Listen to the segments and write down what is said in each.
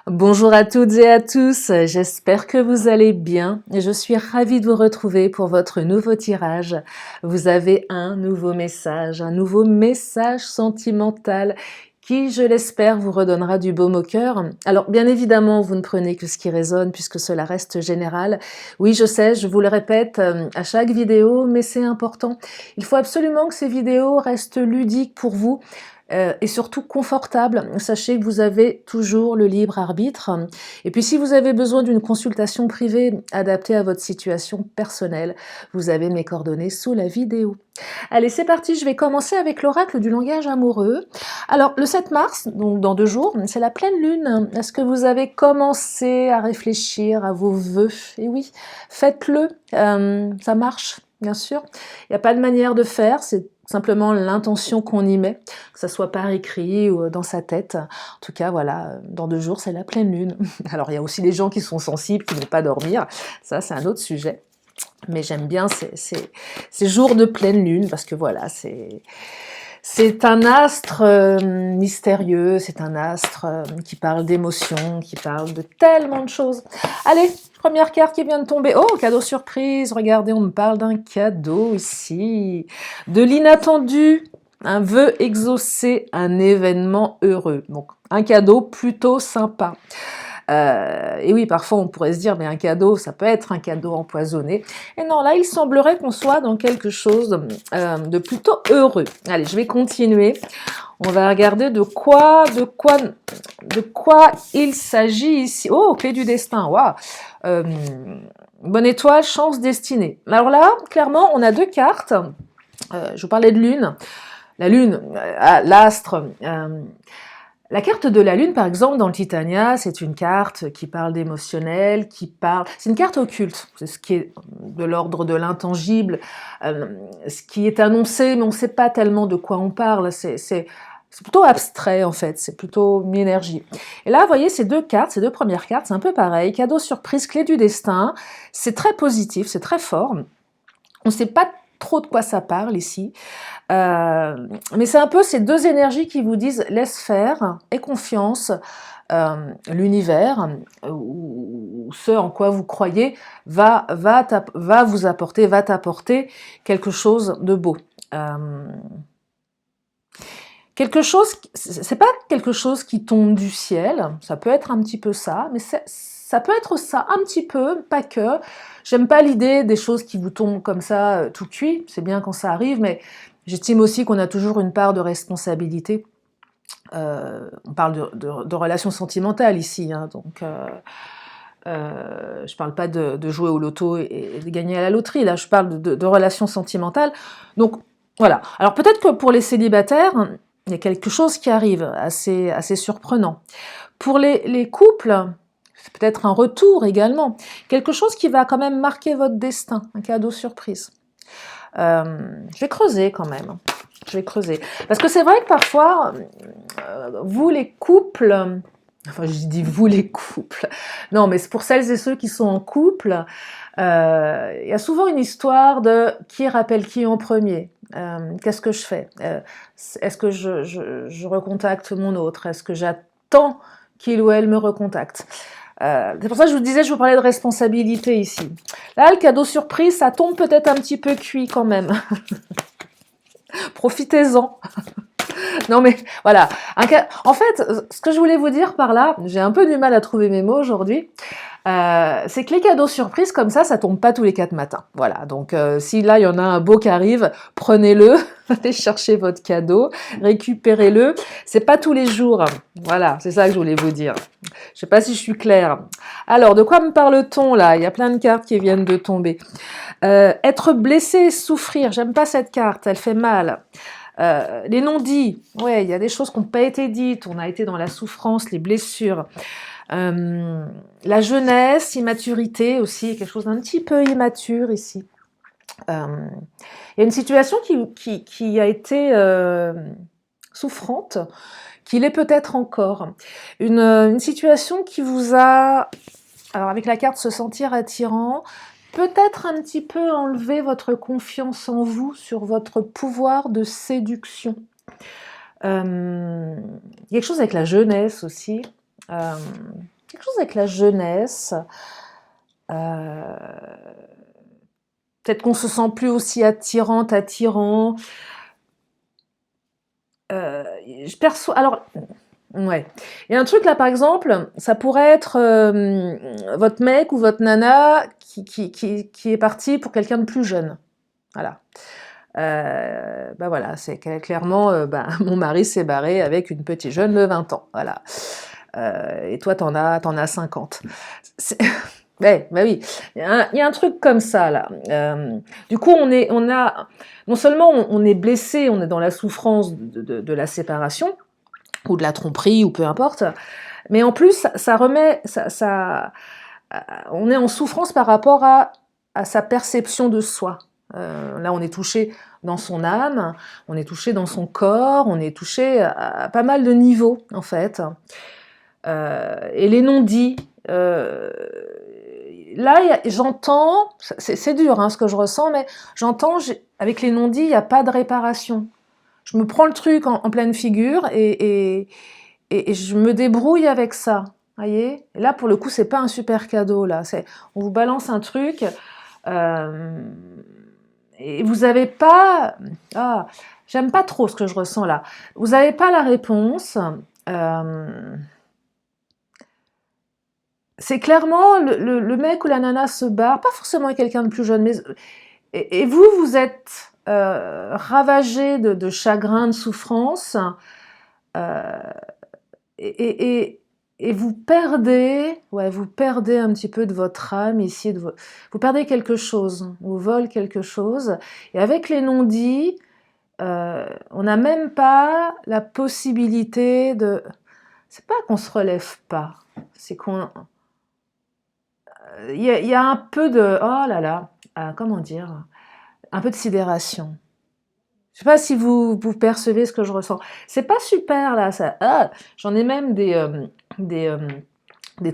Bonjour à toutes et à tous, j'espère que vous allez bien et je suis ravie de vous retrouver pour votre nouveau tirage. Vous avez un nouveau message sentimental qui, je l'espère, vous redonnera du baume au cœur. Alors, bien évidemment, vous ne prenez que ce qui résonne puisque cela reste général. Oui, je sais, je vous le répète à chaque vidéo, mais c'est important. Il faut absolument que ces vidéos restent ludiques pour vous. Et surtout confortable. Sachez que vous avez toujours le libre arbitre. Et puis si vous avez besoin d'une consultation privée adaptée à votre situation personnelle, vous avez mes coordonnées sous la vidéo. Allez, c'est parti, je vais commencer avec l'oracle du langage amoureux. Alors, le 7 mars, donc dans 2 jours, c'est la pleine lune. Est-ce que vous avez commencé à réfléchir à vos vœux? Et oui, faites-le, ça marche. Bien sûr, il n'y a pas de manière de faire, c'est simplement l'intention qu'on y met, que ce soit par écrit ou dans sa tête. En tout cas, voilà, dans 2 jours, c'est la pleine lune. Alors, il y a aussi des gens qui sont sensibles, qui ne vont pas dormir. Ça, c'est un autre sujet. Mais j'aime bien ces jours de pleine lune parce que voilà, c'est un astre mystérieux, c'est un astre qui parle d'émotions, qui parle de tellement de choses. Allez, première carte qui vient de tomber. Oh, cadeau surprise, regardez, on me parle d'un cadeau ici. De l'inattendu, un vœu exaucé, un événement heureux. Donc, un cadeau plutôt sympa. Et oui, parfois on pourrait se dire, mais un cadeau, ça peut être un cadeau empoisonné. Et non, là, il semblerait qu'on soit dans quelque chose de plutôt heureux. Allez, je vais continuer. On va regarder de quoi il s'agit ici. Oh, clé du destin, waouh. Bonne étoile, chance, destinée. Alors là, clairement, on a 2 cartes. Je vous parlais de lune. La lune, l'astre. La carte de la lune, par exemple, dans le Titania, c'est une carte qui parle d'émotionnel, c'est une carte occulte, c'est ce qui est de l'ordre de l'intangible, ce qui est annoncé, mais on ne sait pas tellement de quoi on parle, c'est plutôt abstrait en fait, c'est plutôt une énergie. Et là, vous voyez, ces 2 cartes, ces 2 premières cartes, c'est un peu pareil, cadeau surprise, clé du destin, c'est très positif, c'est très fort, on ne sait pas trop de quoi ça parle ici, mais c'est un peu ces 2 énergies qui vous disent laisse faire, aie confiance, l'univers ou ce en quoi vous croyez va vous apporter, va t'apporter quelque chose de beau. Quelque chose, c'est pas quelque chose qui tombe du ciel, ça peut être un petit peu ça, mais ça peut être ça un petit peu, pas que. J'aime pas l'idée des choses qui vous tombent comme ça tout cuit, c'est bien quand ça arrive, mais j'estime aussi qu'on a toujours une part de responsabilité. On parle de relations sentimentales ici, hein, donc je parle pas de jouer au loto et de gagner à la loterie, là je parle de relations sentimentales. Donc voilà. Alors peut-être que pour les célibataires, il y a quelque chose qui arrive assez surprenant. Pour les couples, c'est peut-être un retour également, quelque chose qui va quand même marquer votre destin, un cadeau surprise. Je vais creuser quand même. Je vais creuser. Parce que c'est vrai que parfois, vous les couples, enfin je dis vous les couples, non mais c'est pour celles et ceux qui sont en couple, il y a souvent une histoire de qui rappelle qui en premier. Qu'est-ce que je fais? Est-ce que je recontacte mon autre? Est-ce que j'attends qu'il ou elle me recontacte? C'est pour ça que je vous disais, je vous parlais de responsabilité ici. Là, le cadeau surprise, ça tombe peut-être un petit peu cuit quand même. Profitez-en. Non mais voilà. En fait, ce que je voulais vous dire par là, j'ai un peu du mal à trouver mes mots aujourd'hui, c'est que les cadeaux surprises comme ça tombe pas tous les 4 matins. Voilà, donc si là il y en a un beau qui arrive, prenez-le, allez chercher votre cadeau, récupérez-le. C'est pas tous les jours. Voilà, c'est ça que je voulais vous dire. Je sais pas si je suis claire. Alors, de quoi me parle-t-on là? Il y a plein de cartes qui viennent de tomber. Être blessé et souffrir, j'aime pas cette carte, elle fait mal. Les non-dits, ouais, il y a des choses qui n'ont pas été dites, on a été dans la souffrance, les blessures. La jeunesse, immaturité aussi, quelque chose d'un petit peu immature ici. Il y a une situation qui a été souffrante, qui l'est peut-être encore. Une situation qui vous a, alors avec la carte se sentir attirant, peut-être un petit peu enlever votre confiance en vous sur votre pouvoir de séduction. Quelque chose avec la jeunesse aussi. quelque chose avec la jeunesse. Peut-être qu'on se sent plus aussi attirante, attirant. Je perçois... Alors, ouais. Il y a un truc là, par exemple, ça pourrait être votre mec ou votre nana qui est parti pour quelqu'un de plus jeune. Voilà. Bah voilà, c'est clairement, bah, mon mari s'est barré avec une petite jeune de 20 ans. Voilà. Et toi, t'en as 50. Ouais, bah oui, il y a un truc comme ça là. Du coup, non seulement on est blessé, on est dans la souffrance de la séparation ou de la tromperie ou peu importe, mais en plus ça remet, on est en souffrance par rapport à sa perception de soi. Là, on est touché dans son âme, on est touché dans son corps, on est touché à pas mal de niveaux en fait. Et les non-dits. Là, j'entends, c'est dur hein, ce que je ressens, mais j'entends, avec les non-dits, il n'y a pas de réparation. Je me prends le truc en pleine figure et je me débrouille avec ça. Voyez, et là, pour le coup, c'est pas un super cadeau. Là, on vous balance un truc et vous n'avez pas. Ah, j'aime pas trop ce que je ressens là. Vous n'avez pas la réponse. C'est clairement le mec ou la nana se barre, pas forcément avec quelqu'un de plus jeune, mais et vous êtes ravagé de chagrin, de souffrance, et, vous perdez, ouais, vous perdez un petit peu de votre âme ici, vous perdez quelque chose, vous vole quelque chose, et avec les non-dits, on n'a même pas la possibilité de... C'est pas qu'on se relève pas, c'est qu'on... Il y a un peu de... Oh là là, comment dire? Un peu de sidération. Je sais pas si vous percevez ce que je ressens. C'est pas super là, ça. Ah, j'en ai même des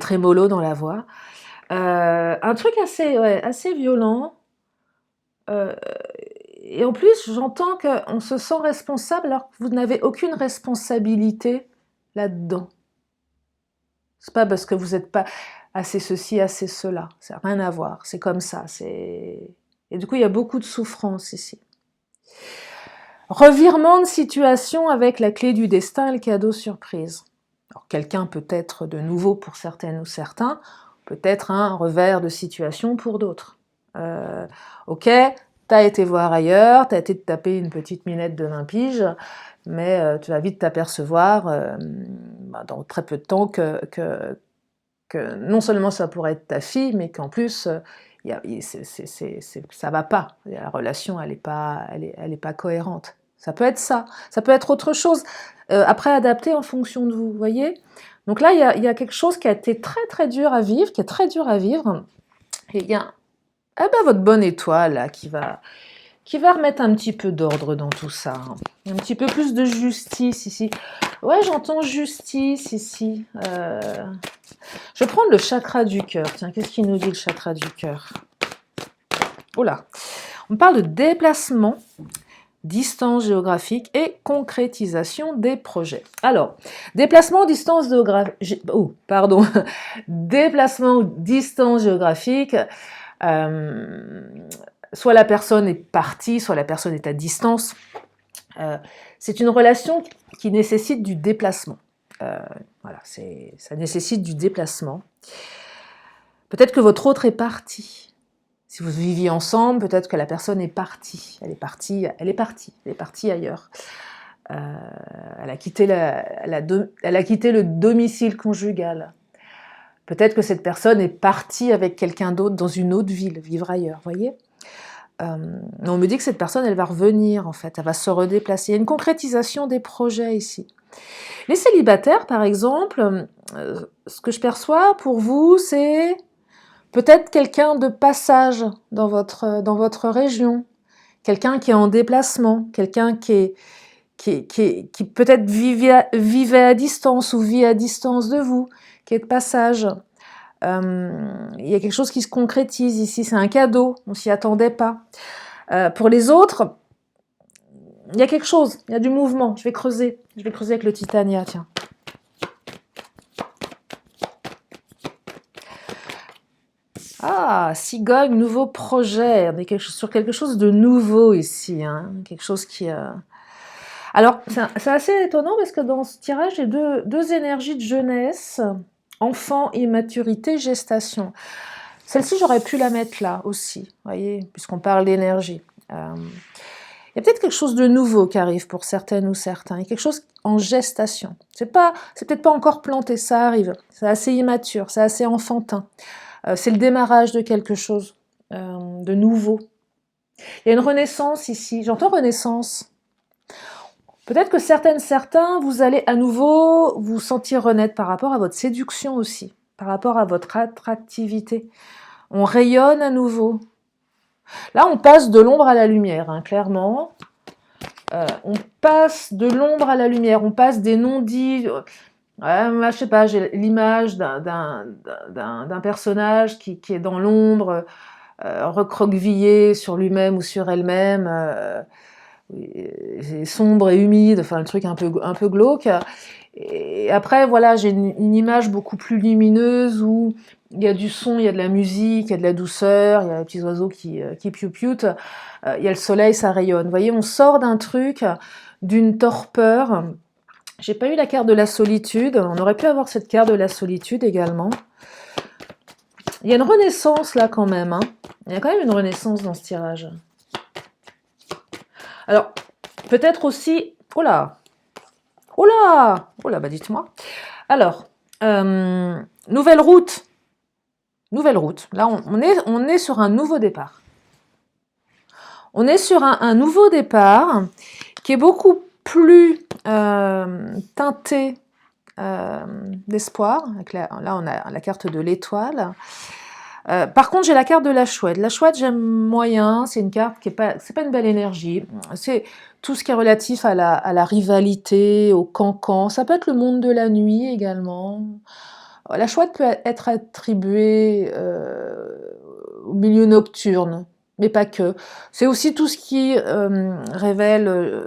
trémolos dans la voix. Un truc assez violent. Et en plus, j'entends qu'on se sent responsable alors que vous n'avez aucune responsabilité là-dedans. C'est pas parce que vous n'êtes pas assez ceci, assez cela. Ça n'a rien à voir. C'est comme ça. Et du coup, il y a beaucoup de souffrance ici. Revirement de situation avec la clé du destin et le cadeau surprise. Alors, quelqu'un peut être de nouveau pour certaines ou certains, peut-être un revers de situation pour d'autres. Ok, t'as été voir ailleurs, t'as été te taper une petite minette de 20 piges, mais tu vas vite t'apercevoir dans très peu de temps que non seulement ça pourrait être ta fille, mais qu'en plus ça va pas. La relation elle est pas cohérente. Ça peut être ça, ça peut être autre chose. Après adapté en fonction de vous, voyez. Donc là il y a quelque chose qui a été très très dur à vivre, qui est très dur à vivre. Et il y a votre bonne étoile là qui va remettre un petit peu d'ordre dans tout ça. Un petit peu plus de justice ici. Ouais, j'entends justice ici. Je vais prendre le chakra du cœur. Tiens, qu'est-ce qu'il nous dit le chakra du cœur? Oh là, on parle de déplacement, distance géographique et concrétisation des projets. Alors, déplacement, distance géographique... Oh, pardon. Déplacement ou distance géographique... soit la personne est partie, soit la personne est à distance. C'est une relation qui nécessite du déplacement. Voilà, ça nécessite du déplacement. Peut-être que votre autre est parti. Si vous viviez ensemble, peut-être que la personne est partie. Elle est partie ailleurs. Elle a quitté le domicile conjugal. Peut-être que cette personne est partie avec quelqu'un d'autre dans une autre ville, vivre ailleurs, voyez. On me dit que cette personne, elle va revenir, en fait, elle va se redéplacer. Il y a une concrétisation des projets ici. Les célibataires, par exemple, ce que je perçois pour vous, c'est peut-être quelqu'un de passage dans votre région, quelqu'un qui est en déplacement, quelqu'un qui peut-être vivait à distance ou vit à distance de vous, qui est de passage. Il y a quelque chose qui se concrétise ici, c'est un cadeau, on s'y attendait pas. Pour les autres, il y a quelque chose, il y a du mouvement. Je vais creuser avec le Titania, tiens. Ah, cigogne, nouveau projet. On est sur quelque chose de nouveau ici, hein. Quelque chose qui... Alors, c'est assez étonnant parce que dans ce tirage, j'ai deux énergies de jeunesse, enfant, immaturité, gestation. Celle-ci, j'aurais pu la mettre là aussi, vous voyez, puisqu'on parle d'énergie. Il y a peut-être quelque chose de nouveau qui arrive pour certaines ou certains. Il y a quelque chose en gestation. C'est peut-être pas encore planté, ça arrive. C'est assez immature, c'est assez enfantin. C'est le démarrage de quelque chose de nouveau. Il y a une renaissance ici. J'entends renaissance. Peut-être que certains, vous allez à nouveau vous sentir renaître par rapport à votre séduction aussi, par rapport à votre attractivité. On rayonne à nouveau. Là, on passe de l'ombre à la lumière, hein, clairement. On passe de l'ombre à la lumière, on passe des non-dits. Je sais pas, j'ai l'image d'un personnage qui est dans l'ombre, recroquevillé sur lui-même ou sur elle-même, sombre et humide, enfin le truc un peu glauque. Et après, voilà, j'ai une image beaucoup plus lumineuse où il y a du son, il y a de la musique, il y a de la douceur, il y a les petits oiseaux qui piou-pioutent, il y a le soleil, ça rayonne. Vous voyez, on sort d'un truc, d'une torpeur. J'ai pas eu la carte de la solitude, on aurait pu avoir cette carte de la solitude également. Il y a une renaissance là quand même, hein. Il y a quand même une renaissance dans ce tirage. Alors, peut-être aussi... Oh là, bah dites-moi. Alors, nouvelle route. Nouvelle route. Là, on est sur un nouveau départ. On est sur un nouveau départ qui est beaucoup plus teinté d'espoir. Là, on a la carte de l'étoile. Par contre, j'ai la carte de la chouette. La chouette, j'aime moyen. C'est une carte qui est pas, c'est pas une belle énergie. C'est tout ce qui est relatif à la rivalité, au cancan. Ça peut être le monde de la nuit également. La chouette peut être attribuée au milieu nocturne, mais pas que. C'est aussi tout ce qui révèle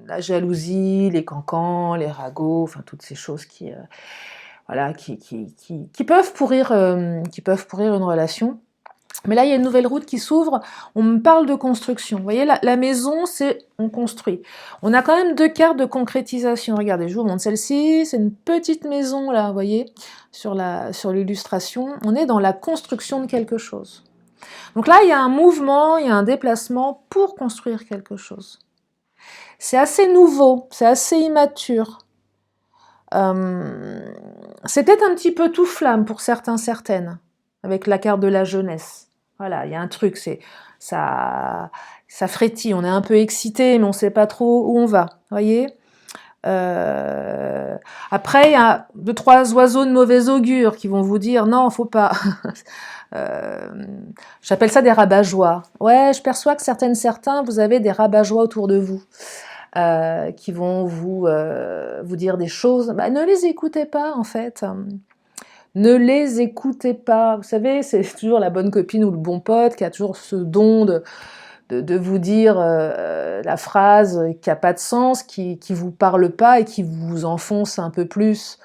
la jalousie, les cancans, les ragots, enfin toutes ces choses qui voilà, qui peuvent pourrir une relation. Mais là, il y a une nouvelle route qui s'ouvre. On me parle de construction. Vous voyez, la maison, c'est on construit. On a quand même deux cartes de concrétisation. Regardez, je vous montre celle-ci. C'est une petite maison, là, vous voyez, sur l'illustration. On est dans la construction de quelque chose. Donc là, il y a un mouvement, il y a un déplacement pour construire quelque chose. C'est assez nouveau, c'est assez immature. C'est peut-être un petit peu tout flamme pour certains, certaines, avec la carte de la jeunesse. Voilà, il y a un truc, ça frétille, on est un peu excité, mais on ne sait pas trop où on va, voyez. Après, il y a 2-3 oiseaux de mauvais augure qui vont vous dire non, faut pas. J'appelle ça des rabat-joie. Ouais, je perçois que certains, vous avez des rabat-joie autour de vous. Qui vont vous dire des choses, bah, ne les écoutez pas en fait. Ne les écoutez pas. Vous savez, c'est toujours la bonne copine ou le bon pote qui a toujours ce don de vous dire la phrase qui n'a pas de sens, qui vous parle pas et qui vous enfonce un peu plus.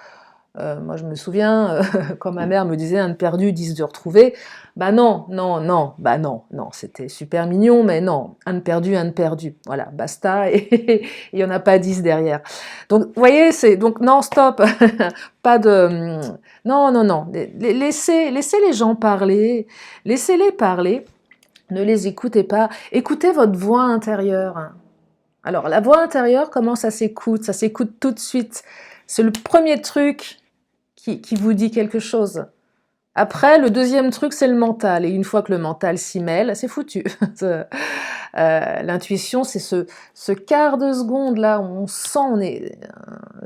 Moi, je me souviens, quand ma mère me disait « un de perdu, 10 de retrouvé », bah non, c'était super mignon, mais non, un de perdu, voilà, basta, et il n'y en a pas 10 derrière. Donc, vous voyez, donc non, stop, pas de... Non, laissez les gens parler, laissez-les parler, ne les écoutez pas, écoutez votre voix intérieure. Alors, la voix intérieure, comment ça s'écoute? Ça s'écoute tout de suite. C'est le premier truc qui vous dit quelque chose. Après, le deuxième truc, c'est le mental. Et une fois que le mental s'y mêle, c'est foutu. L'intuition, c'est ce quart de seconde là où on sent,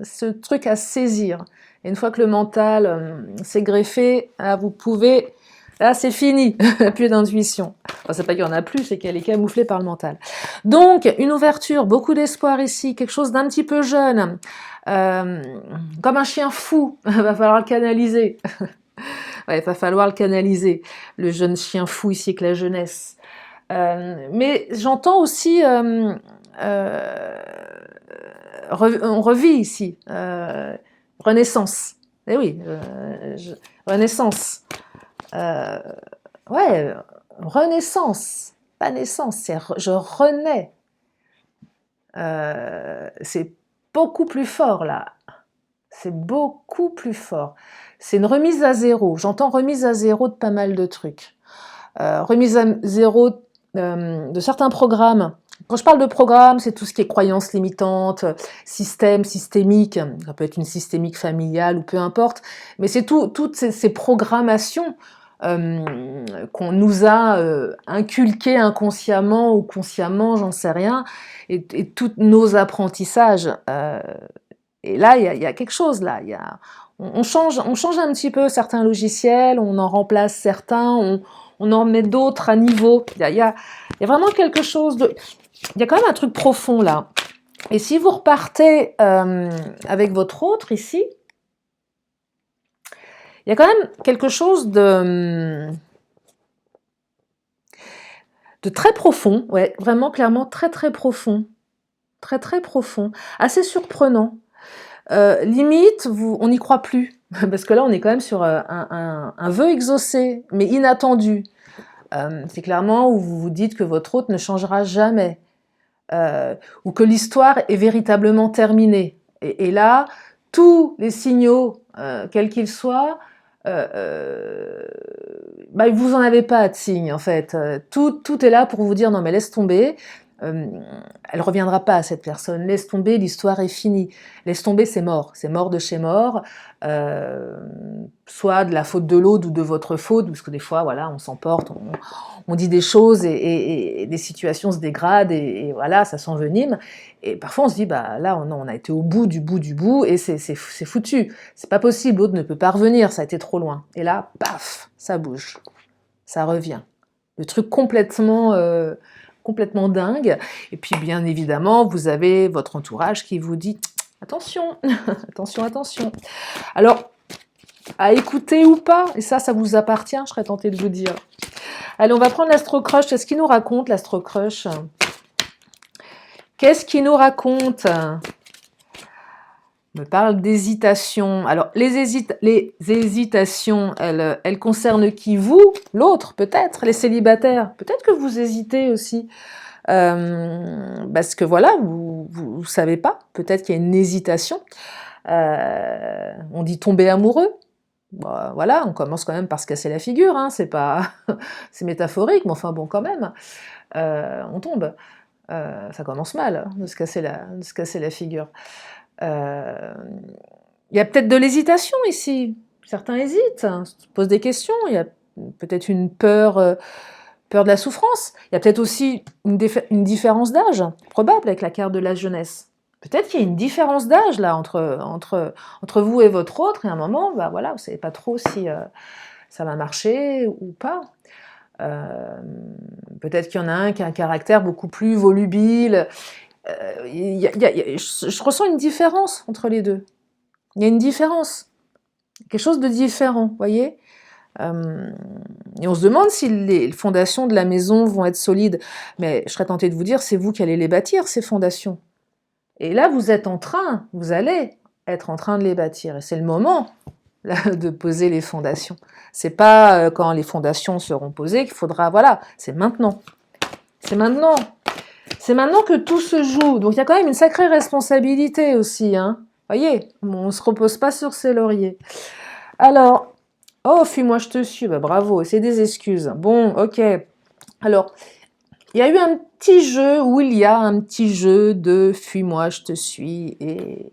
ce truc à saisir. Et une fois que le mental s'est greffé, là, vous pouvez... Là, c'est fini, plus d'intuition. Enfin, c'est pas qu'il y en a plus, c'est qu'elle est camouflée par le mental. Donc, une ouverture, beaucoup d'espoir ici, quelque chose d'un petit peu jeune, comme un chien fou, va falloir le canaliser. Ouais, il va falloir le canaliser, le jeune chien fou ici avec la jeunesse. Mais j'entends aussi, on revit ici, renaissance. Eh oui, renaissance. Ouais, renaissance, pas naissance, c'est je renais. C'est beaucoup plus fort là. C'est beaucoup plus fort. C'est une remise à zéro. J'entends remise à zéro de pas mal de trucs. Remise à zéro de certains programmes. Quand je parle de programme, c'est tout ce qui est croyances limitantes, système, systémique. Ça peut être une systémique familiale ou peu importe. Mais c'est toutes ces programmations qu'on nous a inculquées inconsciemment ou consciemment, j'en sais rien, et tous nos apprentissages. Et là, il y a quelque chose là. On change un petit peu certains logiciels, on en remplace certains, on en met d'autres à niveau. Il y a vraiment quelque chose de... Il y a quand même un truc profond là. Et si vous repartez avec votre autre ici, il y a quand même quelque chose de très profond, ouais, vraiment clairement très très profond. Très très profond. Assez surprenant. Limite, on n'y croit plus. Parce que là, on est quand même sur un vœu exaucé, mais inattendu. C'est clairement où vous vous dites que votre hôte ne changera jamais. Ou que l'histoire est véritablement terminée. Et là, tous les signaux, quels qu'ils soient, bah, vous n'en avez pas de signe en fait. Tout est là pour vous dire non mais laisse tomber. Elle reviendra pas à cette personne. Laisse tomber, l'histoire est finie. Laisse tomber, c'est mort de chez mort. Soit de la faute de l'autre ou de votre faute, parce que des fois, voilà, on s'emporte, on dit des choses et des situations se dégradent et voilà, ça s'envenime. Et parfois, on se dit, bah là, on a été au bout du bout et c'est foutu. C'est pas possible, l'autre ne peut pas revenir, ça a été trop loin. Et là, paf, ça bouge, ça revient. Le truc complètement dingue. Et puis, bien évidemment, vous avez votre entourage qui vous dit, attention, attention, attention. Alors, à écouter ou pas, et ça vous appartient, je serais tentée de vous dire. Allez, on va prendre l'Astro-Crush. Qu'est-ce qu'il nous raconte, l'Astro-Crush? Qu'est-ce qu'il nous raconte? On me parle d'hésitation. Alors, les hésitations, elles concernent qui? Vous? L'autre, peut-être? Les célibataires? Peut-être que vous hésitez aussi. Parce que voilà, vous savez pas. Peut-être qu'il y a une hésitation. On dit tomber amoureux. Bah, voilà, on commence quand même par se casser la figure, hein, c'est pas, c'est métaphorique, mais enfin bon, quand même, on tombe. Ça commence mal hein, de se casser la figure. Il y a peut-être de l'hésitation ici. Certains hésitent, hein, se posent des questions. Il y a peut-être une peur, peur de la souffrance. Il y a peut-être aussi une différence d'âge, probable avec la carte de la jeunesse. Peut-être qu'il y a une différence d'âge là entre vous et votre autre, et à un moment, bah voilà, vous savez pas trop si ça va marcher ou pas. Peut-être qu'il y en a un qui a un caractère beaucoup plus volubile. Je ressens une différence entre les deux. Il y a une différence, quelque chose de différent, vous voyez. Et on se demande si les fondations de la maison vont être solides. Mais je serais tentée de vous dire, c'est vous qui allez les bâtir, ces fondations. Et là, vous allez être en train de les bâtir. Et c'est le moment là, de poser les fondations. C'est pas quand les fondations seront posées qu'il faudra, voilà, c'est maintenant. C'est maintenant. C'est maintenant que tout se joue. Donc il y a quand même une sacrée responsabilité aussi, hein. Voyez, on ne se repose pas sur ses lauriers. Alors, oh, fuis-moi, je te suis. Bah, bravo, c'est des excuses. Bon, ok. Alors, il y a eu un petit jeu, où il y a un petit jeu de fuis-moi, je te suis. Et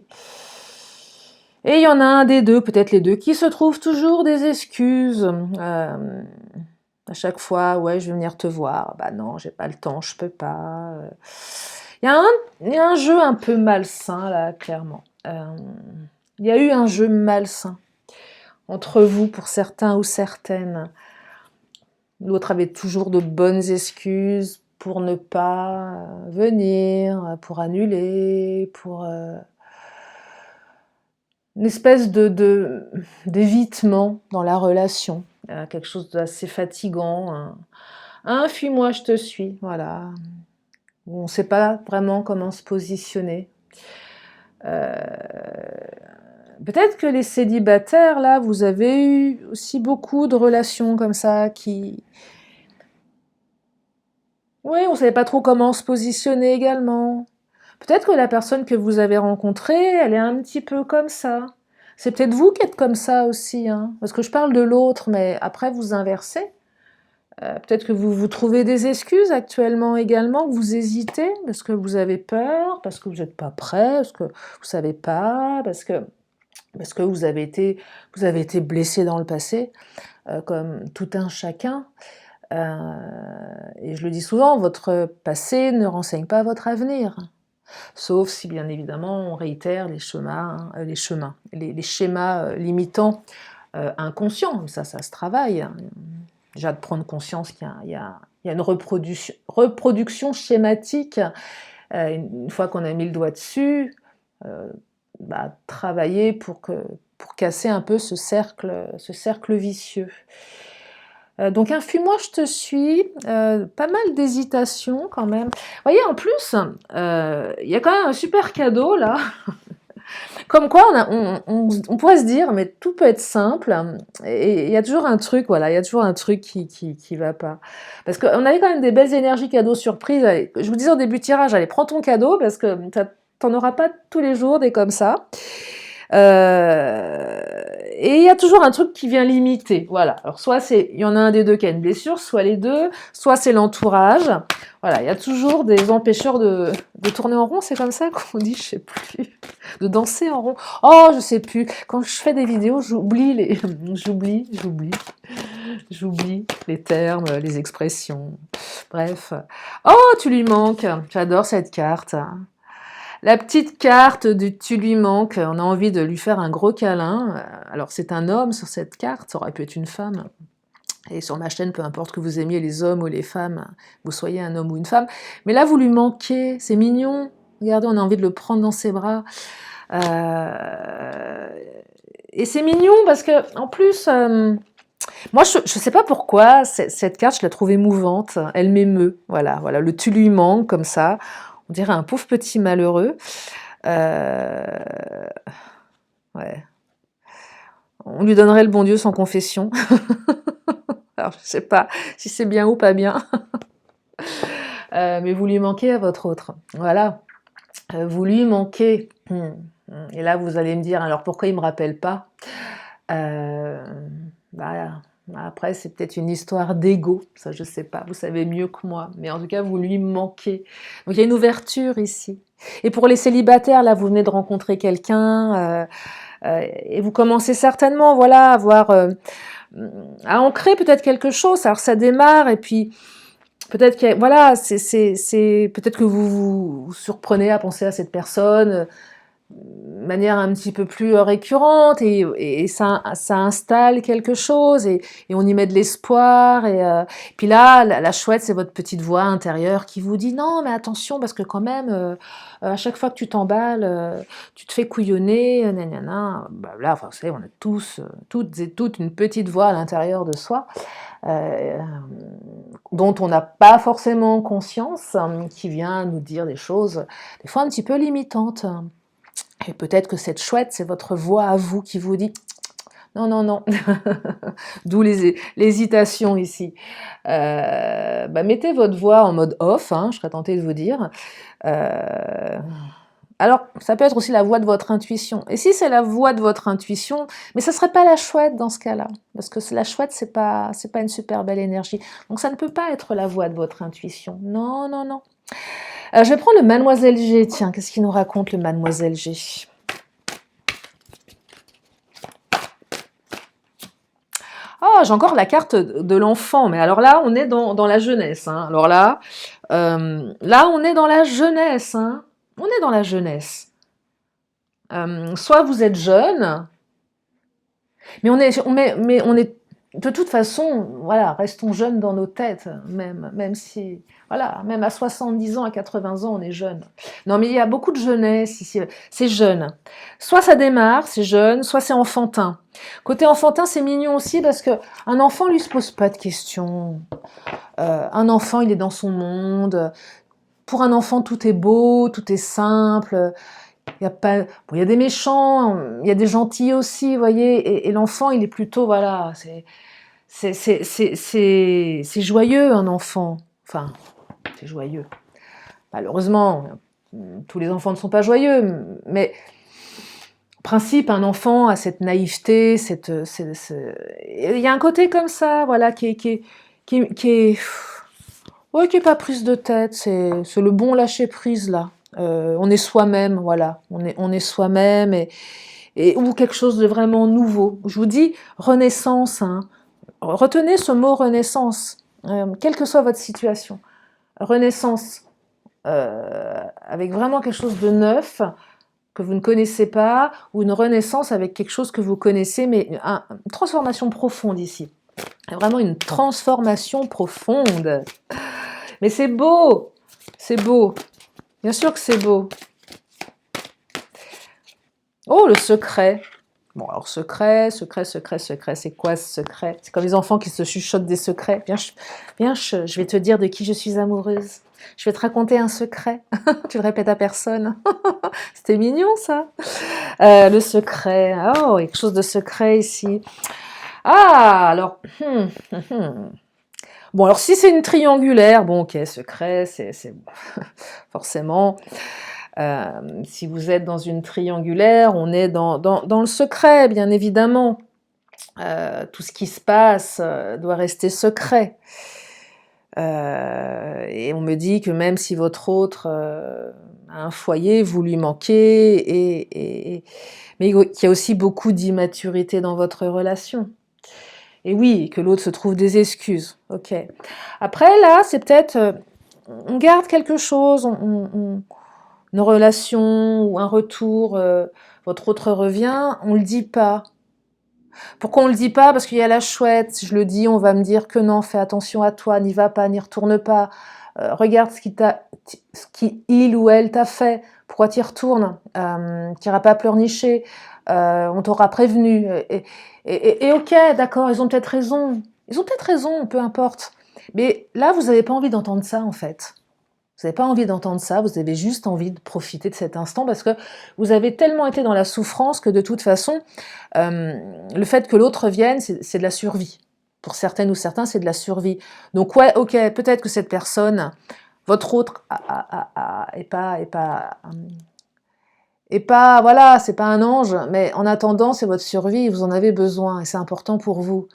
il y en a un des deux, peut-être les deux, qui se trouvent toujours des excuses. À chaque fois, ouais, je vais venir te voir. Bah non, j'ai pas le temps, je peux pas. Il y a un jeu un peu malsain, là, clairement. Il y a eu un jeu malsain entre vous, pour certains ou certaines. L'autre avait toujours de bonnes excuses pour ne pas venir, pour annuler, pour... une espèce d'évitement dans la relation. Quelque chose d'assez fatigant. Fuis-moi, je te suis. Voilà. On ne sait pas vraiment comment se positionner. Peut-être que les célibataires, là, vous avez eu aussi beaucoup de relations comme ça qui... Oui, on ne savait pas trop comment se positionner également. Peut-être que la personne que vous avez rencontrée, elle est un petit peu comme ça. C'est peut-être vous qui êtes comme ça aussi, hein. Parce que je parle de l'autre, mais après vous inversez. Peut-être que vous vous trouvez des excuses actuellement également, que vous hésitez, parce que vous avez peur, parce que vous n'êtes pas prêt, parce que vous savez pas, parce que vous avez été blessé dans le passé, comme tout un chacun. Et je le dis souvent, votre passé ne renseigne pas votre avenir. Sauf si, bien évidemment, on réitère les schémas limitants inconscients. Ça se travaille, hein. Déjà de prendre conscience qu'il y a une reproduction schématique. Une fois qu'on a mis le doigt dessus, euh, travailler pour casser un peu ce cercle vicieux. Donc un fuis-moi, je te suis, pas mal d'hésitation quand même. Vous voyez, en plus, il y a quand même un super cadeau là. Comme quoi, on pourrait se dire, mais tout peut être simple, et il y a toujours un truc, voilà, il y a toujours un truc qui va pas. Parce qu'on avait quand même des belles énergies cadeaux surprises. Allez, je vous disais au début de tirage, allez, prends ton cadeau, parce que t'en auras pas tous les jours des comme ça. Et il y a toujours un truc qui vient limiter, voilà. Alors soit il y en a un des deux qui a une blessure, soit les deux, soit c'est l'entourage. Voilà, il y a toujours des empêcheurs de tourner en rond, c'est comme ça qu'on dit, je sais plus, de danser en rond. Oh, je sais plus. Quand je fais des vidéos, j'oublie les termes, les expressions. Bref. Oh, tu lui manques. J'adore cette carte. La petite carte du tu lui manques, on a envie de lui faire un gros câlin. Alors c'est un homme sur cette carte, ça aurait pu être une femme. Et sur ma chaîne, peu importe que vous aimiez les hommes ou les femmes, vous soyez un homme ou une femme. Mais là, vous lui manquez, c'est mignon. Regardez, on a envie de le prendre dans ses bras. Et c'est mignon parce que, en plus, moi, je ne sais pas pourquoi, cette carte, je la trouve émouvante. Elle m'émeut. Voilà, le tu lui manques, comme ça. On dirait un pauvre petit malheureux. Ouais. On lui donnerait le bon Dieu sans confession. Alors, je ne sais pas si c'est bien ou pas bien. Mais vous lui manquez à votre autre. Voilà. Vous lui manquez. Et là, vous allez me dire, alors pourquoi il ne me rappelle pas? Après, c'est peut-être une histoire d'ego, ça je sais pas, vous savez mieux que moi, mais en tout cas, vous lui manquez. Donc il y a une ouverture ici. Et pour les célibataires, là, vous venez de rencontrer quelqu'un, et vous commencez certainement, voilà, à ancrer peut-être quelque chose. Alors ça démarre, et puis peut-être que, voilà, peut-être que vous surprenez à penser à cette personne, de manière un petit peu plus récurrente, et ça installe quelque chose, et on y met de l'espoir, et puis là, la chouette, c'est votre petite voix intérieure qui vous dit non, mais attention, parce que quand même, à chaque fois que tu t'emballes, tu te fais couillonner, nanana. Là, enfin, vous savez, on a tous, toutes et toutes, une petite voix à l'intérieur de soi, dont on n'a pas forcément conscience, qui vient nous dire des choses, des fois un petit peu limitantes. Et peut-être que cette chouette, c'est votre voix à vous qui vous dit non, non, non. D'où l'hésitation ici. Mettez votre voix en mode off, hein, je serais tentée de vous dire. Alors, ça peut être aussi la voix de votre intuition. Et si c'est la voix de votre intuition, mais ça ne serait pas la chouette dans ce cas-là. Parce que la chouette, c'est pas une super belle énergie. Donc ça ne peut pas être la voix de votre intuition. Non, non, non. Je vais prendre le Mademoiselle G. Tiens, qu'est-ce qu'il nous raconte, le Mademoiselle G? Ah, j'ai encore la carte de l'enfant, mais alors là, on est dans la jeunesse, hein. Alors là, on est dans la jeunesse, hein. On est dans la jeunesse. Soit vous êtes jeune, mais on est de toute façon, voilà, restons jeunes dans nos têtes, même si, voilà, même à 70 ans, à 80 ans, on est jeune. Non, mais il y a beaucoup de jeunesse ici, c'est jeune. Soit ça démarre, c'est jeune, soit c'est enfantin. Côté enfantin, c'est mignon aussi parce que un enfant, lui, se pose pas de questions. Un enfant, il est dans son monde. Pour un enfant, tout est beau, tout est simple. Il y a pas, bon, il y a des méchants, il y a des gentils aussi, vous voyez, et l'enfant, il est plutôt, voilà, c'est joyeux, un enfant. Enfin, c'est joyeux. Malheureusement, tous les enfants ne sont pas joyeux, mais en principe, un enfant a cette naïveté, il y a un côté comme ça, voilà, ouais, qui est pas prise de tête, c'est le bon lâcher prise là. On est soi-même, voilà, on est soi-même ou quelque chose de vraiment nouveau. Je vous dis renaissance, hein. Retenez ce mot renaissance, quelle que soit votre situation. Renaissance, avec vraiment quelque chose de neuf que vous ne connaissez pas, ou une renaissance avec quelque chose que vous connaissez, mais une transformation profonde ici. Vraiment une transformation profonde. Mais c'est beau, bien sûr que c'est beau. Oh, le secret. Bon, alors secret, c'est quoi ce secret? C'est comme les enfants qui se chuchotent des secrets. Viens, je vais te dire de qui je suis amoureuse. Je vais te raconter un secret. Tu le répètes à personne. C'était mignon, ça. Le secret. Oh, quelque chose de secret ici. Ah, alors... Bon, alors si c'est une triangulaire, bon, ok, secret, c'est forcément... si vous êtes dans une triangulaire, on est dans le secret, bien évidemment. Tout ce qui se passe doit rester secret. Et on me dit que même si votre autre a un foyer, vous lui manquez, mais qu'il y a aussi beaucoup d'immaturité dans votre relation. Et oui, que l'autre se trouve des excuses. Ok. Après, là, c'est peut-être... on garde quelque chose, une relation ou un retour, votre autre revient, on le dit pas. Pourquoi on le dit pas? Parce qu'il y a la chouette. Si je le dis, on va me dire que non, fais attention à toi, n'y va pas, n'y retourne pas. Regarde ce qui il ou elle t'a fait. Pourquoi t'y retournes? T'iras pas pleurnicher. On t'aura prévenu. Et ok, d'accord, ils ont peut-être raison. Ils ont peut-être raison, peu importe. Mais là, vous n'avez pas envie d'entendre ça, en fait. Vous n'avez pas envie d'entendre ça, vous avez juste envie de profiter de cet instant parce que vous avez tellement été dans la souffrance que de toute façon, le fait que l'autre vienne, c'est de la survie. Pour certaines ou certains, c'est de la survie. Donc ouais, ok, peut-être que cette personne, votre autre, est pas, voilà, c'est pas un ange, mais en attendant, c'est votre survie, vous en avez besoin et c'est important pour vous.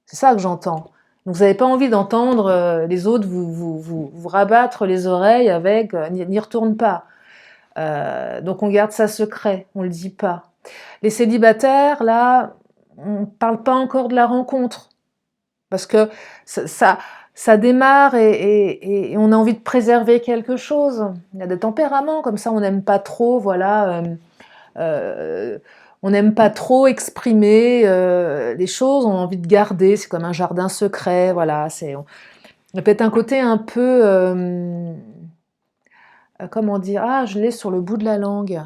C'est ça que j'entends. Donc vous n'avez pas envie d'entendre les autres vous rabattre les oreilles avec n'y retourne pas. Donc on garde ça secret, on le dit pas. Les célibataires, là, on parle pas encore de la rencontre. Parce que ça démarre et on a envie de préserver quelque chose. Il y a des tempéraments comme ça, on n'aime pas trop, voilà... on n'aime pas trop exprimer les choses, on a envie de garder, c'est comme un jardin secret, voilà. On a peut-être un côté un peu, comment dire, ah, je l'ai sur le bout de la langue,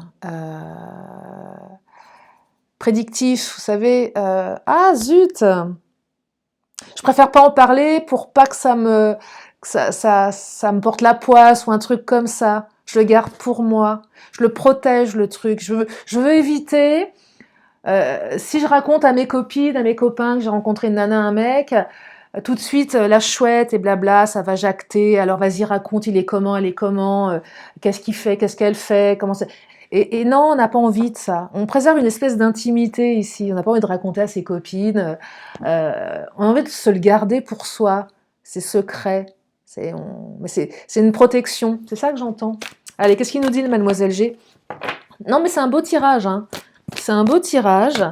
prédictif, vous savez, ah zut, je préfère pas en parler pour pas que ça me porte la poisse ou un truc comme ça. Je le garde pour moi, je le protège le truc, je veux éviter. Si je raconte à mes copines, à mes copains que j'ai rencontré une nana, un mec, tout de suite la chouette et blabla, ça va jacter. Alors vas-y, raconte, il est comment, elle est comment, qu'est-ce qu'il fait, qu'est-ce qu'elle fait, comment c'est. Et non, on n'a pas envie de ça. On préserve une espèce d'intimité ici. On n'a pas envie de raconter à ses copines. On a envie de se le garder pour soi. C'est secret. Mais c'est une protection. C'est ça que j'entends. Allez, qu'est-ce qu'il nous dit, Mademoiselle G? Non, mais c'est un beau tirage, hein. C'est un beau tirage.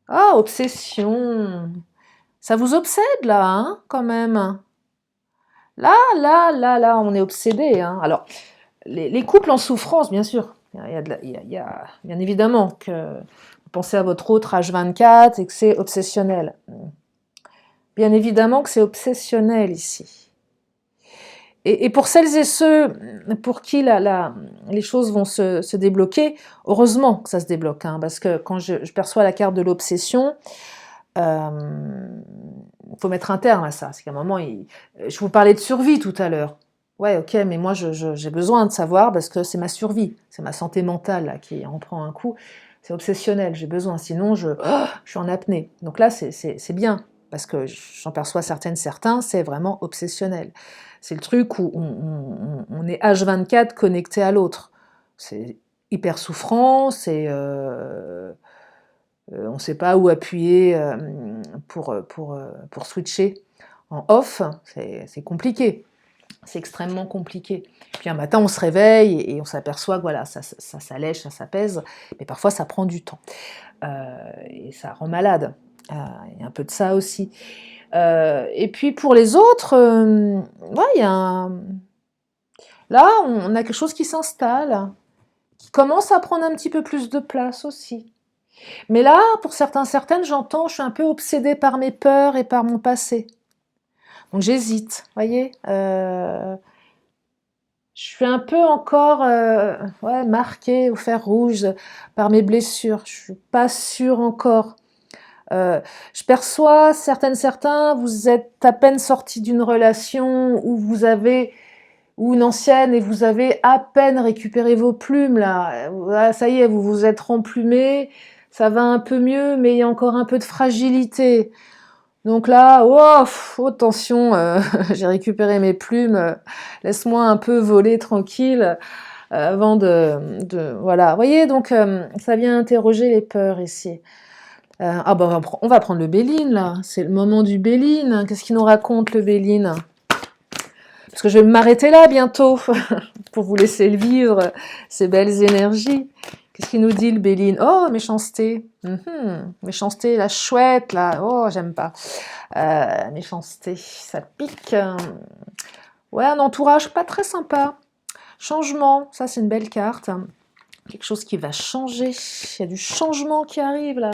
Ah, obsession. Ça vous obsède, là, hein, quand même. Là, on est obsédé, hein. Alors, les couples en souffrance, bien sûr. Il y a bien évidemment que vous pensez à votre autre H24 et que c'est obsessionnel. Bien évidemment que c'est obsessionnel ici. Et pour celles et ceux pour qui les choses vont se débloquer, heureusement que ça se débloque, hein, parce que quand je perçois la carte de l'obsession, il faut mettre un terme à ça. C'est qu'à un moment, je vous parlais de survie tout à l'heure. Ouais, ok, mais moi j'ai besoin de savoir parce que c'est ma survie, c'est ma santé mentale là, qui en prend un coup. C'est obsessionnel, j'ai besoin, sinon je suis en apnée. Donc là, c'est bien, parce que j'en perçois certains, c'est vraiment obsessionnel. C'est le truc où on est H24 connecté à l'autre. C'est hyper souffrant, on ne sait pas où appuyer pour switcher en off, c'est compliqué. C'est extrêmement compliqué. Puis un matin, on se réveille et on s'aperçoit que voilà, ça s'allège, ça s'apaise, mais parfois ça prend du temps. Et ça rend malade. Il y a un peu de ça aussi. Et puis pour les autres, ouais, là, on a quelque chose qui s'installe, qui commence à prendre un petit peu plus de place aussi. Mais là, pour certaines, j'entends, je suis un peu obsédée par mes peurs et par mon passé. Donc j'hésite, voyez. Je suis un peu encore ouais, marquée au fer rouge par mes blessures. Je suis pas sûre encore. Je perçois certains, vous êtes à peine sortis d'une relation où vous avez, ou une ancienne, et vous avez à peine récupéré vos plumes là. Ah, ça y est, vous vous êtes remplumé, ça va un peu mieux, mais il y a encore un peu de fragilité. Donc là, oh, attention, j'ai récupéré mes plumes, laisse-moi un peu voler tranquille avant voilà. Vous voyez, donc ça vient interroger les peurs ici. Ah bah on va prendre le Béline là, c'est le moment du Béline. Qu'est-ce qu'il nous raconte le Béline? Parce que je vais m'arrêter là bientôt pour vous laisser le vivre, ces belles énergies. Qu'est-ce qu'il nous dit le Béline? Oh, méchanceté. Méchanceté, la chouette là. Oh, j'aime pas. Méchanceté, ça pique. Ouais, un entourage pas très sympa. Changement, ça c'est une belle carte. Quelque chose qui va changer. Il y a du changement qui arrive là.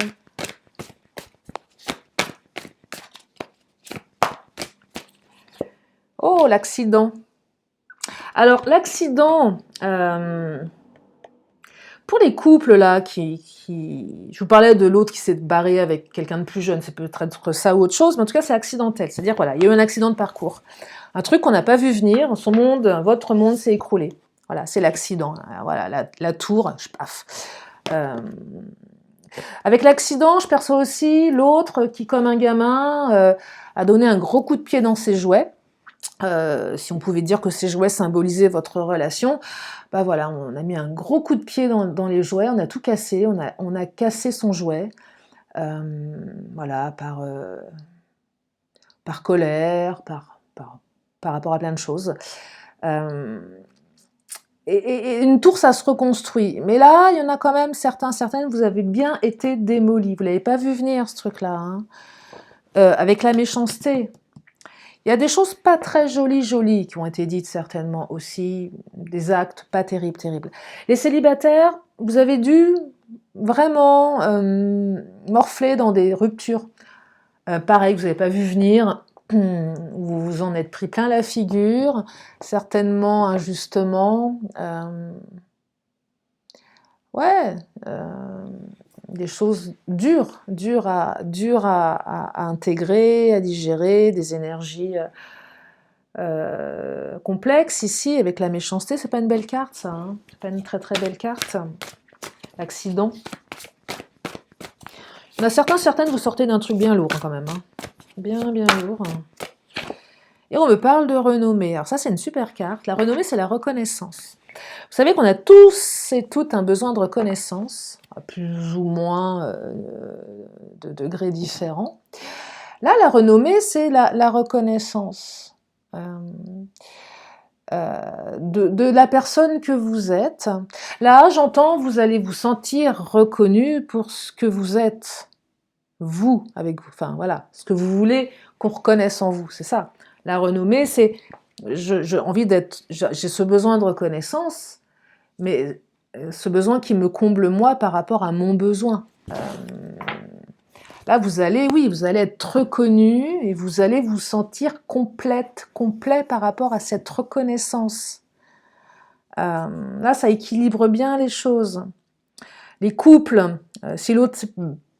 Oh, l'accident. Alors, l'accident, pour les couples là, je vous parlais de l'autre qui s'est barré avec quelqu'un de plus jeune, c'est peut-être ça ou autre chose, mais en tout cas c'est accidentel, c'est-à-dire voilà, il y a eu un accident de parcours, un truc qu'on n'a pas vu venir, votre monde s'est écroulé, voilà, c'est l'accident, voilà, la tour, paf. Avec l'accident, je perçois aussi l'autre qui, comme un gamin, a donné un gros coup de pied dans ses jouets. Si on pouvait dire que ces jouets symbolisaient votre relation, bah voilà, on a mis un gros coup de pied dans les jouets, on a tout cassé, on a cassé son jouet, voilà, par colère, par rapport à plein de choses. Et une tour, ça se reconstruit. Mais là, il y en a quand même certaines, vous avez bien été démolis. Vous ne l'avez pas vu venir, ce truc-là. Hein. Avec la méchanceté. Il y a des choses pas très jolies qui ont été dites certainement aussi, des actes pas terribles. Les célibataires, vous avez dû vraiment morfler dans des ruptures. Pareil, que vous n'avez pas vu venir, vous vous en êtes pris plein la figure, certainement injustement. Ouais, des choses dures à intégrer, à digérer, des énergies complexes ici, avec la méchanceté. C'est pas une belle carte, ça. Hein, c'est pas une très très belle carte. L'accident. Il y en a certaines, vous sortez d'un truc bien lourd quand même. Hein. Bien lourd. Et on me parle de renommée. Alors ça, c'est une super carte. La renommée, c'est la reconnaissance. Vous savez qu'on a tous et toutes un besoin de reconnaissance, à plus ou moins de degrés différents. Là, la renommée, c'est la reconnaissance de la personne que vous êtes. Là, j'entends, vous allez vous sentir reconnu pour ce que vous êtes, vous, avec vous. Enfin, voilà, ce que vous voulez qu'on reconnaisse en vous, c'est ça. La renommée, c'est j'ai ce besoin de reconnaissance, mais ce besoin qui me comble moi par rapport à mon besoin. Là, vous allez être reconnu et vous allez vous sentir complet par rapport à cette reconnaissance. Là, ça équilibre bien les choses. Les couples, si l'autre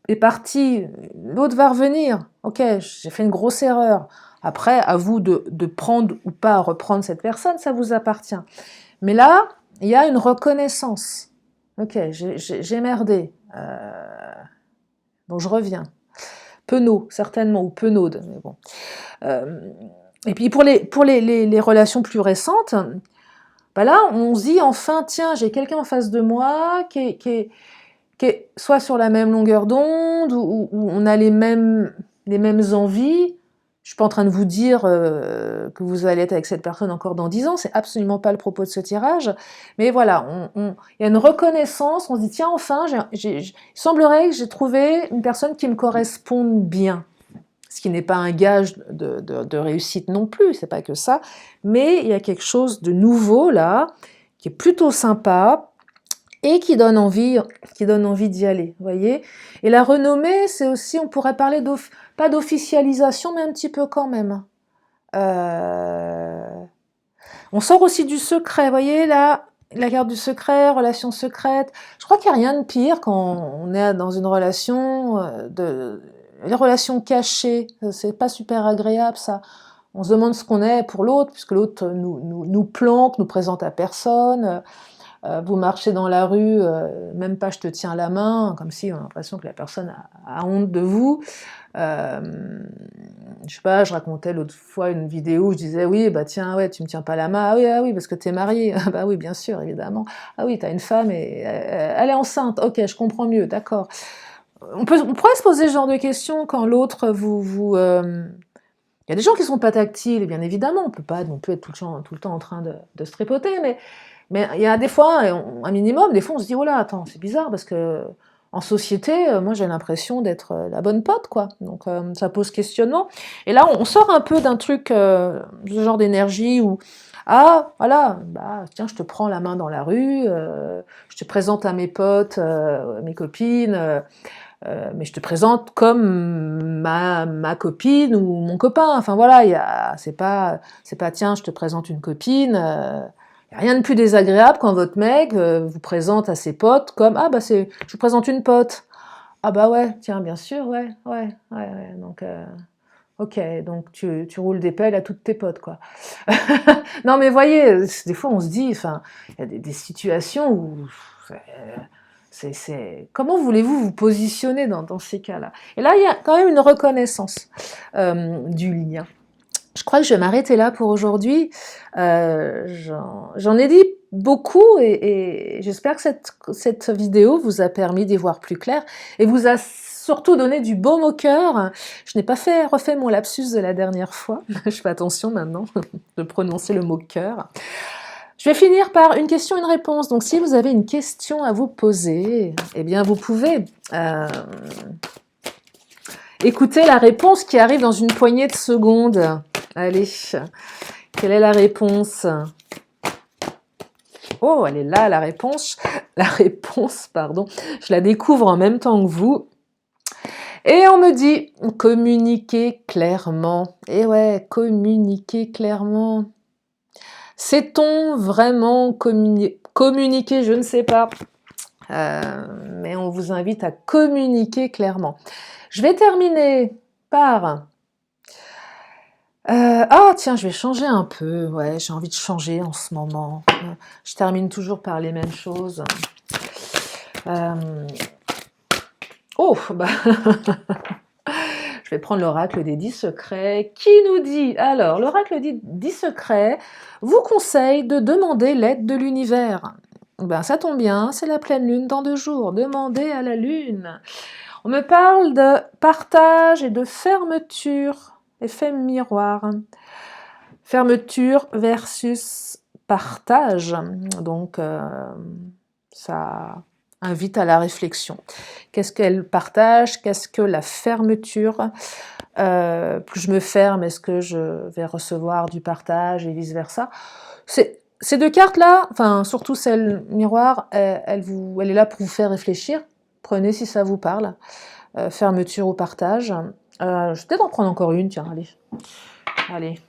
est parti, l'autre va revenir. Ok, j'ai fait une grosse erreur. Après, à vous de prendre ou pas reprendre cette personne, ça vous appartient. Mais là, il y a une reconnaissance. Ok, j'ai merdé. Donc je reviens. Penaud, certainement, ou penaude, mais bon. Et puis pour les relations plus récentes, bah là, on se dit enfin, tiens, j'ai quelqu'un en face de moi qui est soit sur la même longueur d'onde, ou on a les mêmes envies. Je suis pas en train de vous dire que vous allez être avec cette personne encore dans 10 ans, c'est absolument pas le propos de ce tirage. Mais voilà, il y a une reconnaissance, on se dit, tiens, enfin, il semblerait que j'ai trouvé une personne qui me corresponde bien. Ce qui n'est pas un gage de réussite non plus, c'est pas que ça. Mais il y a quelque chose de nouveau là, qui est plutôt sympa, et qui donne envie d'y aller, vous voyez. Et la renommée, c'est aussi, on pourrait parler pas d'officialisation, mais un petit peu quand même. On sort aussi du secret, vous voyez, là, la carte du secret, relation secrète. Je crois qu'il n'y a rien de pire quand on est dans une relation, les relations cachées, c'est pas super agréable ça. On se demande ce qu'on est pour l'autre, puisque l'autre nous planque, nous présente à personne. Vous marchez dans la rue, même pas je te tiens la main, comme si on a l'impression que la personne a honte de vous. Je sais pas, je racontais l'autre fois une vidéo où je disais oui, bah tiens, ouais, tu me tiens pas la main, ah oui, parce que t'es marié, ah bah oui, bien sûr, évidemment, ah oui, t'as une femme et elle est enceinte, ok, je comprends mieux, d'accord. On pourrait se poser ce genre de questions quand l'autre il y a des gens qui sont pas tactiles, bien évidemment, on peut pas non plus être tout le temps en train de se tripoter, mais il y a des fois, un minimum, des fois on se dit, oh là, attends, c'est bizarre, parce que en société, moi j'ai l'impression d'être la bonne pote, quoi. Donc ça pose questionnement. Et là, on sort un peu d'un truc, ce genre d'énergie où, ah, voilà, bah, tiens, je te prends la main dans la rue, je te présente à mes potes, mes copines, mais je te présente comme ma copine ou mon copain. Enfin voilà, c'est pas tiens, je te présente une copine. Y a rien de plus désagréable quand votre mec vous présente à ses potes comme ah bah je vous présente une pote. Ah bah ouais, tiens, bien sûr, ouais. Donc ok, donc tu roules des pelles à toutes tes potes, quoi. Non mais voyez, des fois on se dit, enfin, il y a des situations où comment voulez-vous vous positionner dans ces cas-là? Et là, il y a quand même une reconnaissance du lien. Je crois que je vais m'arrêter là pour aujourd'hui. J'en ai dit beaucoup et j'espère que cette vidéo vous a permis d'y voir plus clair et vous a surtout donné du baume au cœur. Je n'ai pas refait mon lapsus de la dernière fois. Je fais attention maintenant de prononcer le mot cœur. Je vais finir par une question, une réponse. Donc si vous avez une question à vous poser, eh bien vous pouvez écouter la réponse qui arrive dans une poignée de secondes. Allez, quelle est la réponse? Oh, elle est là, la réponse. La réponse, pardon. Je la découvre en même temps que vous. Et on me dit, communiquer clairement. Eh ouais, communiquer clairement. Sait-on vraiment communiquer? Je ne sais pas. Mais on vous invite à communiquer clairement. Je vais terminer par... ah tiens, je vais changer un peu. Ouais, j'ai envie de changer en ce moment. Je termine toujours par les mêmes choses. Oh, bah... Je vais prendre l'oracle des 10 secrets qui nous dit, alors, l'oracle des 10 secrets vous conseille de demander l'aide de l'univers. Ben, ça tombe bien, c'est la pleine lune dans 2 jours. Demandez à la lune. On me parle de partage et de fermeture, effet miroir. Fermeture versus partage. Donc, ça invite à la réflexion. Qu'est-ce qu'elle partage? Qu'est-ce que la fermeture? Plus je me ferme, est-ce que je vais recevoir du partage et vice-versa? Ces 2 cartes-là, enfin surtout celle miroir, elle est là pour vous faire réfléchir. Prenez si ça vous parle. Fermeture ou partage. Je vais peut-être en prendre encore une, tiens, allez.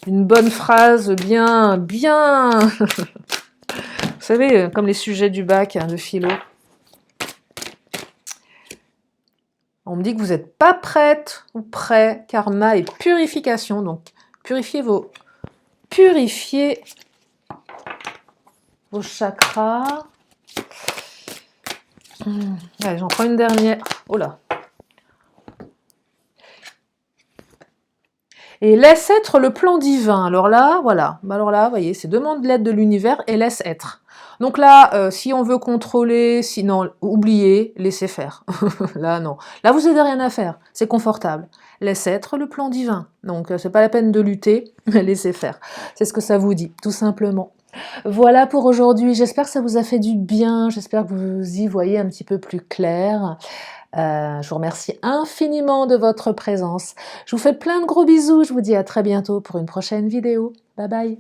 Une bonne phrase bien... Vous savez, comme les sujets du bac de philo. On me dit que vous n'êtes pas prête ou prêt. Karma et purification. Donc, purifiez vos chakras. Allez, j'en prends une dernière. Oh là. Et laisse être le plan divin. Alors là, voilà. Alors là, vous voyez, c'est demande l'aide de l'univers et laisse être. Donc là, si on veut contrôler, sinon, oubliez, laissez faire. Là, non. Là, vous n'avez rien à faire. C'est confortable. Laisse être le plan divin. Donc, c'est pas la peine de lutter, laissez faire. C'est ce que ça vous dit, tout simplement. Voilà pour aujourd'hui. J'espère que ça vous a fait du bien. J'espère que vous y voyez un petit peu plus clair. Je vous remercie infiniment de votre présence. Je vous fais plein de gros bisous. Je vous dis à très bientôt pour une prochaine vidéo. Bye bye.